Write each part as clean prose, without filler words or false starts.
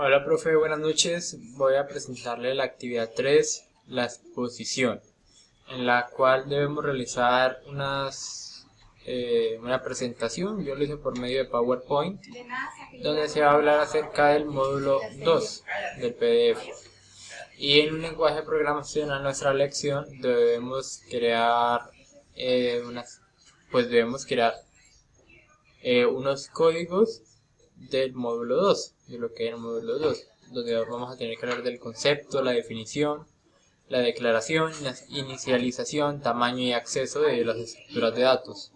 Hola, profe, buenas noches. Voy a presentarle la actividad 3, la exposición, en la cual debemos realizar una presentación. Yo lo hice por medio de PowerPoint, donde se va a hablar acerca del módulo 2 del PDF. Y en un lenguaje de programación a nuestra lección debemos crear eh, unas, debemos crear unos códigos del módulo 2, de lo que es el módulo 2, donde vamos a tener que hablar del concepto, la definición, la declaración, la inicialización, tamaño y acceso de las estructuras de datos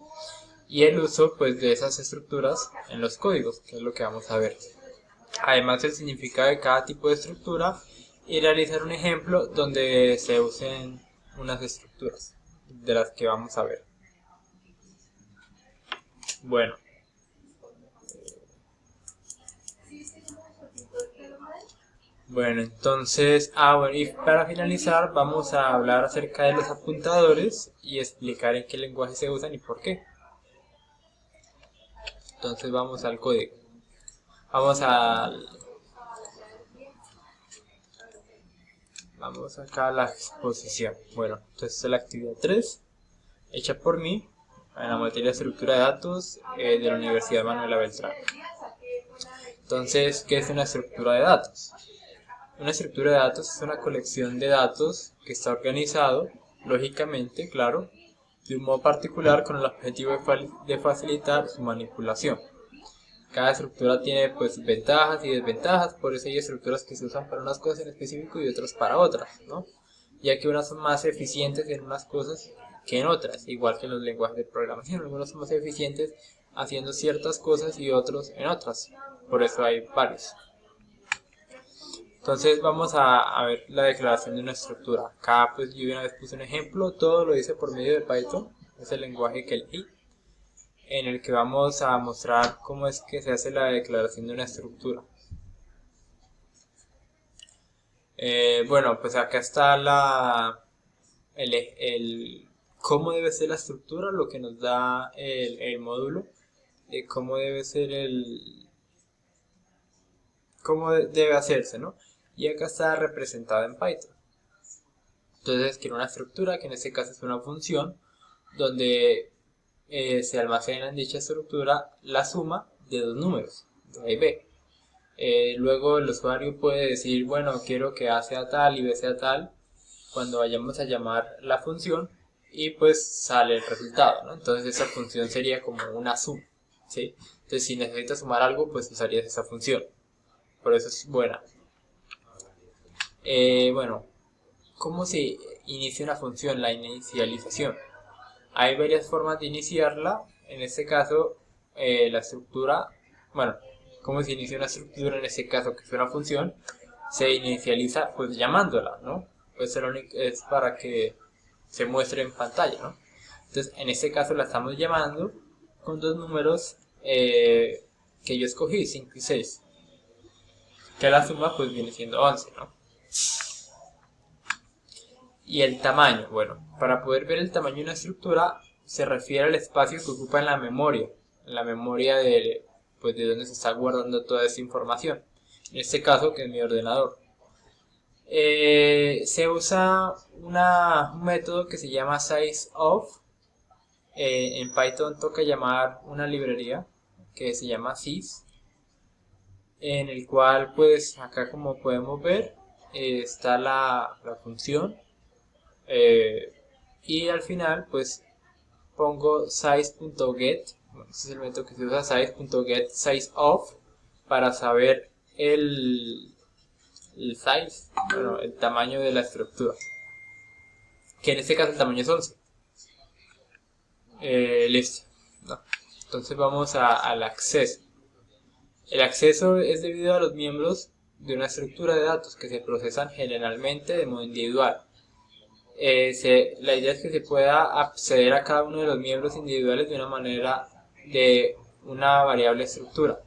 y el uso de esas estructuras en los códigos, que es lo que vamos a ver. Además, el significado de cada tipo de estructura y realizar un ejemplo donde se usen unas estructuras de las que vamos a ver. Bueno, entonces, y para finalizar vamos a hablar acerca de los apuntadores y explicar en qué lenguaje se usan y por qué. Entonces vamos al código. Vamos a Vamos acá a la exposición. Bueno, entonces es la actividad 3, hecha por mí, en la materia de estructura de datos de la Universidad Manuela Beltrán. Entonces, ¿qué es una estructura de datos? Una estructura de datos es una colección de datos que está organizado, lógicamente, claro, de un modo particular con el objetivo de facilitar su manipulación. Cada estructura tiene ventajas y desventajas, por eso hay estructuras que se usan para unas cosas en específico y otras para otras, ¿no? Ya que unas son más eficientes en unas cosas que en otras, igual que en los lenguajes de programación, algunos son más eficientes haciendo ciertas cosas y otros en otras, por eso hay varios. Entonces vamos a ver la declaración de una estructura. Acá yo una vez puse un ejemplo, todo lo hice por medio de Python, es el lenguaje que elegí, en el que vamos a mostrar cómo es que se hace la declaración de una estructura. Pues acá está cómo debe ser la estructura, lo que nos da el módulo, cómo debe ser cómo debe hacerse, ¿no? Y acá está representada en Python. Entonces quiero una estructura, que en este caso es una función, donde se almacena en dicha estructura la suma de dos números, A y B. Luego el usuario puede decir, bueno, quiero que A sea tal y B sea tal, cuando vayamos a llamar la función, y pues sale el resultado, ¿no? Entonces esa función sería como una suma, ¿sí? Entonces si necesitas sumar algo, pues usarías esa función, por eso es buena. ¿Cómo se inicia una función? La inicialización. Hay varias formas de iniciarla. En este caso, la estructura, ¿cómo se inicia una estructura? En este caso, que es una función, se inicializa llamándola, ¿no? Es para que se muestre en pantalla, ¿no? Entonces, en este caso la estamos llamando con dos números que yo escogí, 5 y 6. Que la suma viene siendo 11, ¿no? Y el tamaño, para poder ver el tamaño de una estructura se refiere al espacio que ocupa en la memoria de donde se está guardando toda esa información. En este caso, que es mi ordenador. Se usa un método que se llama sizeof. En Python toca llamar una librería que se llama sys, en el cual acá, como podemos ver, está la función. Y al final pongo size.get, este es el método que se usa, size.get sizeof, para saber el size, el tamaño de la estructura, que en este caso el tamaño es 11. Listo, ¿no? Entonces vamos al acceso. El acceso es debido a los miembros de una estructura de datos que se procesan generalmente de modo individual. La idea es que se pueda acceder a cada uno de los miembros individuales de una manera de una variable estructura.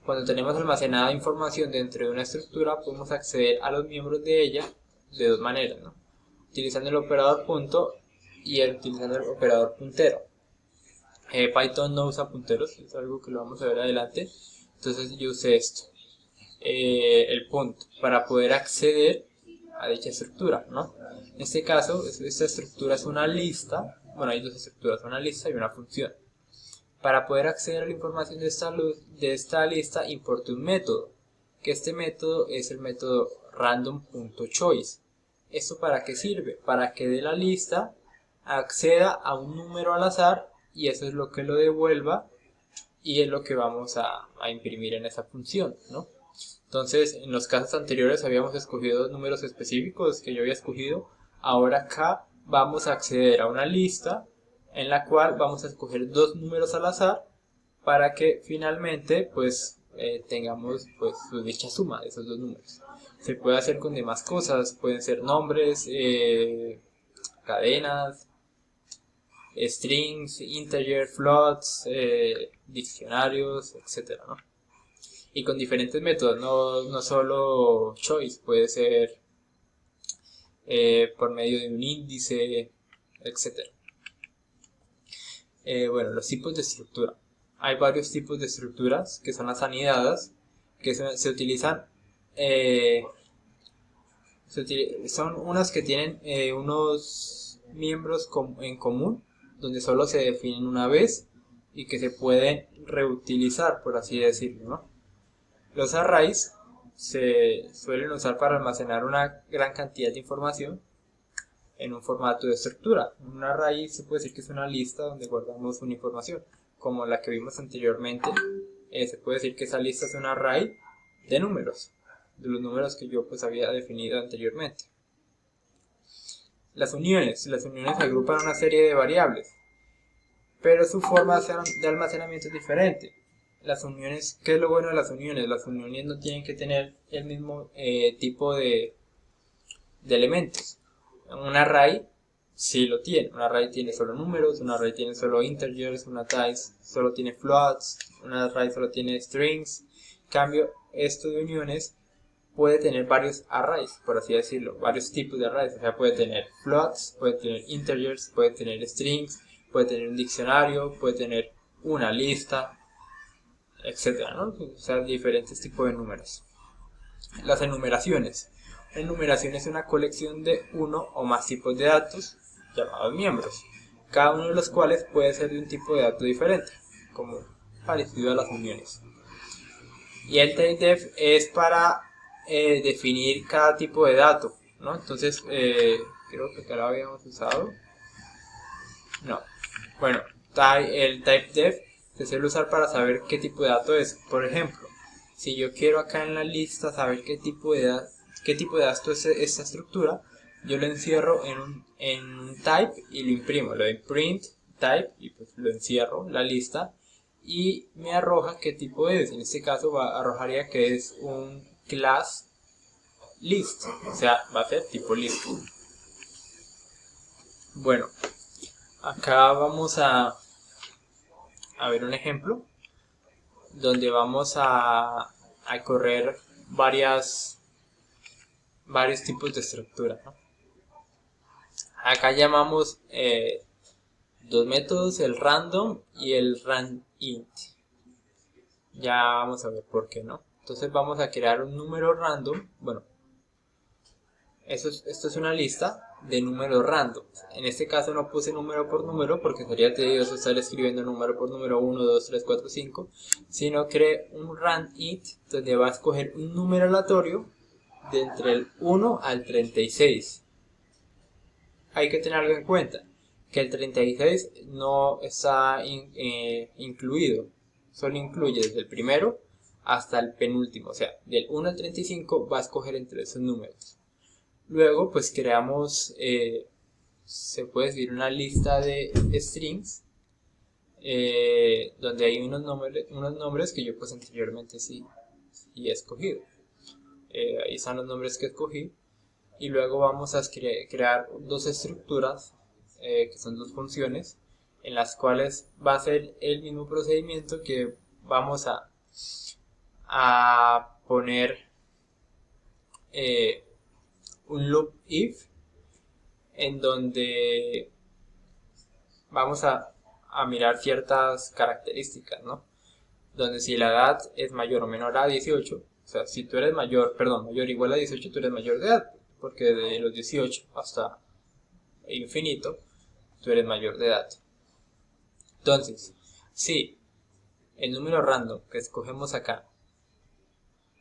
Cuando tenemos almacenada información dentro de una estructura, podemos acceder a los miembros de ella de dos maneras, ¿no? Utilizando el operador punto y utilizando el operador puntero. Python no usa punteros, es algo que lo vamos a ver adelante, entonces yo usé esto. el punto para poder acceder a dicha estructura, ¿no? En este caso, esta estructura es una lista. Bueno, hay dos estructuras, una lista y una función. Para poder acceder a la información de esta lista, importe un método, que este método es el método random.choice. ¿Esto para qué sirve? Para que de la lista acceda a un número al azar, y eso es lo que lo devuelva, y es lo que vamos a imprimir en esa función, ¿no? Entonces, en los casos anteriores habíamos escogido dos números específicos que yo había escogido. Ahora acá vamos a acceder a una lista en la cual vamos a escoger dos números al azar para que finalmente pues tengamos pues dicha suma de esos dos números. Se puede hacer con demás cosas, pueden ser nombres, cadenas, strings, integer, floats, diccionarios, etcétera, ¿no? Y con diferentes métodos, no solo choice, puede ser por medio de un índice, etcétera. Bueno, los tipos de estructura. Hay varios tipos de estructuras que son las anidadas, que se utilizan, son unas que tienen unos miembros en común, donde solo se definen una vez y que se pueden reutilizar, por así decirlo, ¿no? Los arrays se suelen usar para almacenar una gran cantidad de información en un formato de estructura. Un array se puede decir que es una lista donde guardamos una información, como la que vimos anteriormente. Se puede decir que esa lista es un array de números, de los números que yo pues había definido anteriormente. Las uniones agrupan una serie de variables, pero su forma de almacenamiento es diferente. Las uniones, ¿qué es lo bueno de las uniones? Las uniones no tienen que tener el mismo tipo de elementos. Un array sí lo tiene. Un array tiene solo números, un array tiene solo integers, un array solo tiene floats, un array solo tiene strings. En cambio, esto de uniones puede tener varios arrays, por así decirlo, varios tipos de arrays. O sea, puede tener floats, puede tener integers, puede tener strings, puede tener un diccionario, puede tener una lista, etcétera, ¿no? O sea, diferentes tipos de números. Las enumeraciones. La enumeración es una colección de uno o más tipos de datos llamados miembros, cada uno de los cuales puede ser de un tipo de dato diferente, como parecido a las uniones. Y el typedef es para definir cada tipo de dato, ¿no? Entonces, creo que acá lo habíamos usado. No. Bueno, el typedef se suele usar para saber qué tipo de dato es. Por ejemplo, si yo quiero acá en la lista saber qué tipo de dato es esta estructura, yo lo encierro en un type y lo imprimo. Le doy print type y pues lo encierro en la lista y me arroja qué tipo es. En este caso arrojaría que es un class list, o sea, va a ser tipo list. Bueno, acá vamos a ver un ejemplo donde vamos a correr varios tipos de estructura, ¿no? Acá llamamos dos métodos, el random y el randint. Ya vamos a ver por qué, ¿no? Entonces vamos a crear un número random. Bueno, esto es una lista de números random. En este caso no puse número por número porque sería tedioso estar escribiendo número por número 1, 2, 3, 4, 5, sino creé un randint donde va a escoger un número aleatorio de entre el 1 al 36. Hay que tener algo en cuenta, que el 36 no está incluido, solo incluye desde el primero hasta el penúltimo, o sea, del 1 al 35 va a escoger entre esos números. Luego pues creamos, se puede decir, una lista de strings, donde hay unos nombres que yo pues anteriormente sí he escogido. Ahí están los nombres que escogí. Y luego vamos a crear dos estructuras, que son dos funciones, en las cuales va a ser el mismo procedimiento que vamos a poner un loop if, en donde vamos a mirar ciertas características, ¿no? donde si la edad es mayor o menor a 18, o sea, si tú eres mayor o igual a 18, tú eres mayor de edad, porque de los 18 hasta infinito, tú eres mayor de edad. Entonces, si el número random que escogemos acá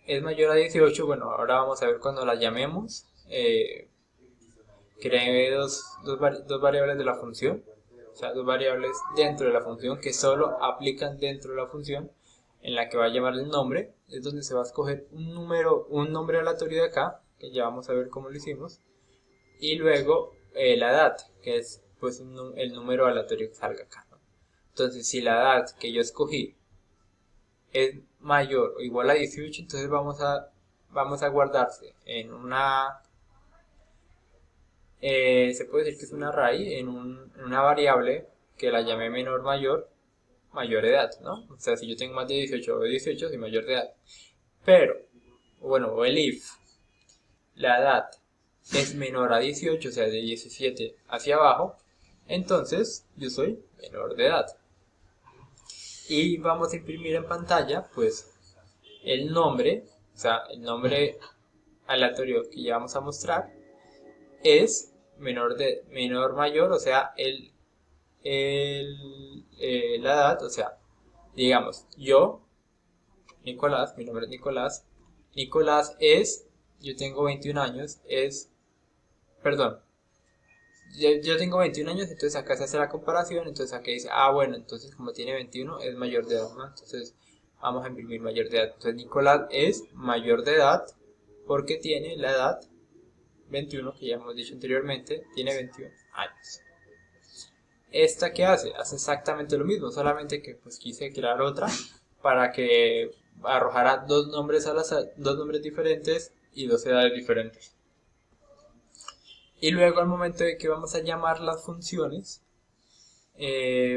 es mayor a 18, bueno, ahora vamos a ver cuando la llamemos, creé dos variables de la función, o sea, dos variables dentro de la función que solo aplican dentro de la función en la que va a llamar el nombre, es donde se va a escoger un nombre aleatorio de acá, que ya vamos a ver cómo lo hicimos, y luego la edad, que es pues el número aleatorio que salga acá, ¿no? Entonces, si la edad que yo escogí es mayor o igual a 18, entonces vamos a guardarse en una, se puede decir que es un array, en una variable que la llame menor mayor edad, ¿no? O sea, si yo tengo más de 18 o 18, soy mayor de edad. Pero, bueno, o el if la edad es menor a 18, o sea, de 17 hacia abajo, entonces yo soy menor de edad. Y vamos a imprimir en pantalla, pues, el nombre, o sea, el nombre aleatorio que ya vamos a mostrar es menor mayor, o sea, la edad, o sea, digamos, yo, Nicolás, mi nombre es Nicolás, Nicolás yo tengo 21 años, perdón, yo tengo 21 años, entonces acá se hace la comparación, entonces acá dice, bueno, entonces como tiene 21 es mayor de edad, ¿no? Entonces vamos a imprimir mayor de edad, entonces Nicolás es mayor de edad porque tiene la edad 21, que ya hemos dicho anteriormente, tiene 21 años. ¿Esta qué hace? Hace exactamente lo mismo, solamente que pues quise crear otra para que arrojara dos nombres diferentes y dos edades diferentes. Y luego al momento de que vamos a llamar las funciones,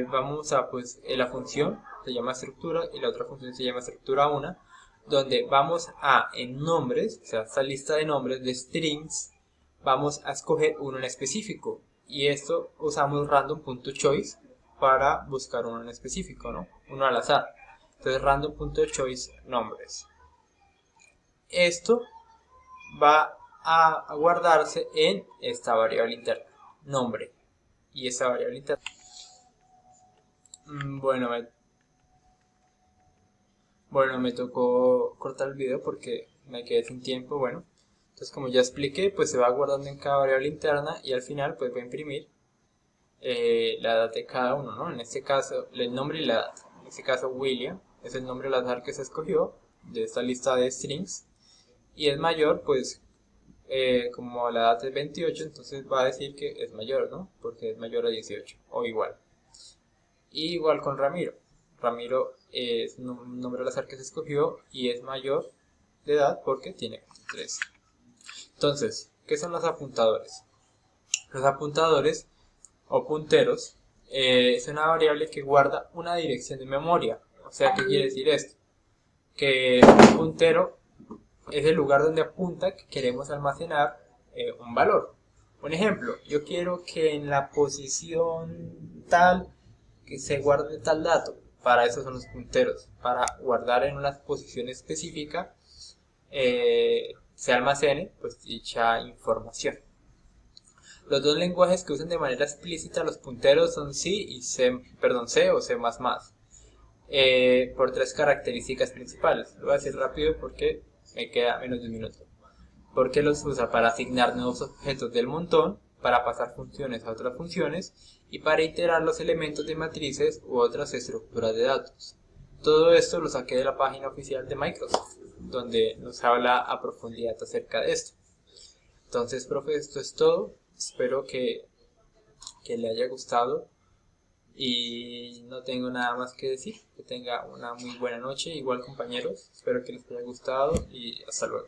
vamos a pues la función se llama estructura y la otra función se llama estructura 1, donde vamos en nombres, o sea, esta lista de nombres de strings, vamos a escoger uno en específico. Y esto usamos random.choice para buscar uno en específico, ¿no? Uno al azar. Entonces random.choice nombres. Esto va a guardarse en esta variable interna, nombre. Y esta variable interna. Bueno, me tocó cortar el video porque me quedé sin tiempo, bueno. Entonces, como ya expliqué, pues se va guardando en cada variable interna y al final pues voy a imprimir la edad de cada uno, ¿no? En este caso, el nombre y la edad. En este caso, William es el nombre al azar que se escogió de esta lista de strings y es mayor, pues como la edad es 28, entonces va a decir que es mayor, ¿no? Porque es mayor a 18 o igual. Y igual con Ramiro. Ramiro es un nombre al azar que se escogió y es mayor de edad porque tiene 23. Entonces, ¿qué son los apuntadores? Los apuntadores o punteros es una variable que guarda una dirección de memoria. O sea, ¿qué quiere decir esto? Que un puntero es el lugar donde apunta que queremos almacenar un valor. Un ejemplo, yo quiero que en la posición tal que se guarde tal dato. Para eso son los punteros, para guardar en una posición específica se almacene pues dicha información. Los dos lenguajes que usan de manera explícita los punteros son C y C o C++, por tres características principales. Lo voy a decir rápido porque me queda menos de un minuto. Porque los usa para asignar nuevos objetos del montón, para pasar funciones a otras funciones y para iterar los elementos de matrices u otras estructuras de datos. Todo esto lo saqué de la página oficial de Microsoft, donde nos habla a profundidad acerca de esto. Entonces, profe, esto es todo. Espero que le haya gustado y no tengo nada más que decir. Que tenga una muy buena noche. Igual, compañeros, espero que les haya gustado y hasta luego.